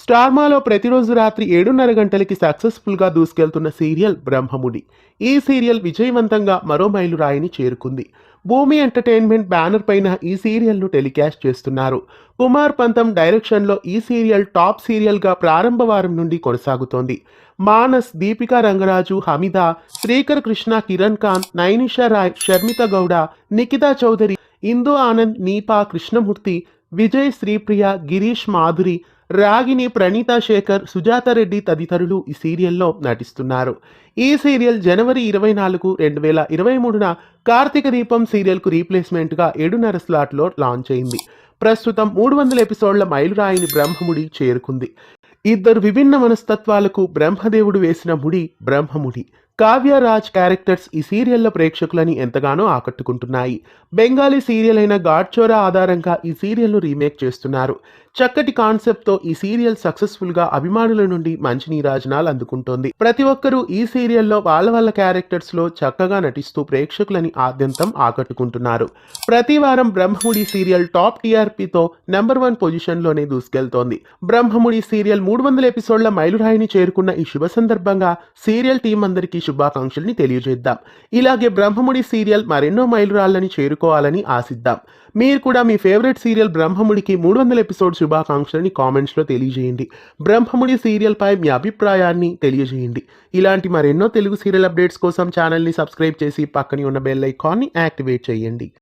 స్టార్మాలో ప్రతిరోజు రాత్రి 7:30 గంటలకి సక్సెస్ఫుల్గా దూసుకెళ్తున్న సీరియల్ బ్రహ్మముడి. ఈ సీరియల్ విజయవంతంగా మరో మైలురాయిని చేరుకుంది. భూమి ఎంటర్టైన్మెంట్ బ్యానర్ పైన ఈ సీరియల్ను టెలికాస్ట్ చేస్తున్నారు. కుమార్ పంతం డైరెక్షన్లో ఈ సీరియల్ టాప్ సీరియల్గా ప్రారంభ వారం నుండి కొనసాగుతోంది. మానస్, దీపికా రంగరాజు, హమిద, శ్రీకర్ కృష్ణ, కిరణ్ ఖాన్, నైనిషా రాయ్, షర్మిత గౌడ, నిఖితా చౌదరి, ఇందు ఆనంద్, నీపా, కృష్ణమూర్తి, విజయ్, శ్రీప్రియ, గిరీష్, మాధురి, రాగిని, ప్రణీతా శేఖర్, సుజాత రెడ్డి తదితరులు ఈ సీరియల్లో నటిస్తున్నారు. ఈ సీరియల్ జనవరి 24, 2023న కార్తీక దీపం సీరియల్కు రీప్లేస్మెంట్గా 7:30 స్లాట్లో లాంచ్ అయింది. ప్రస్తుతం 300 ఎపిసోడ్ల మైలురాయిని బ్రహ్మముడి చేరుకుంది. ఇద్దరు విభిన్న మనస్తత్వాలకు బ్రహ్మదేవుడు వేసిన ముడి బ్రహ్మముడి. కావ్య రాజ్ క్యారెక్టర్స్ ఈ సీరియల్లో ప్రేక్షకులని ఎంతగానో ఆకట్టుకుంటున్నాయి. బెంగాలీ సీరియల్ అయిన గాడ్చోరా ఆధారంగా ఈ సీరియల్ను రీమేక్ చేస్తున్నారు. చక్కటి కాన్సెప్ట్తో ఈ సీరియల్ సక్సెస్ఫుల్గా అభిమానుల నుండి మంచి నీరాజనాలు అందుకుంటోంది. ప్రతి ఒక్కరూ ఈ సీరియల్లో వాళ్ళ క్యారెక్టర్స్లో చక్కగా నటిస్తూ ప్రేక్షకులని ఆద్యంతం ఆకట్టుకుంటున్నారు. ప్రతి వారం బ్రహ్మముడి సీరియల్ టాప్ టీఆర్పీతో నెంబర్ 1 పొజిషన్లోనే దూసుకెళ్తోంది. బ్రహ్మముడి సీరియల్ 300 ఎపిసోడ్ల మైలురాయిని చేరుకున్న ఈ శుభ సందర్భంగా సీరియల్ టీం అందరికీ శుభాకాంక్షల్ని తెలియజేద్దాం. ఇలాగే బ్రహ్మముడి సీరియల్ మరెన్నో మైలురాళ్ళని చేరుకోవాలని ఆశిద్దాం. మీరు కూడా మీ ఫేవరెట్ సీరియల్ బ్రహ్మముడికి 300 ఎపిసోడ్ శుభాకాంక్షలని కామెంట్స్లో తెలియజేయండి. బ్రహ్మముడి సీరియల్ పై మీ అభిప్రాయాన్ని తెలియజేయండి. ఇలాంటి మరెన్నో తెలుగు సీరియల్ అప్డేట్స్ కోసం ఛానల్ని సబ్స్క్రైబ్ చేసి పక్కనే ఉన్న బెల్ ఐకాన్ని యాక్టివేట్ చేయండి.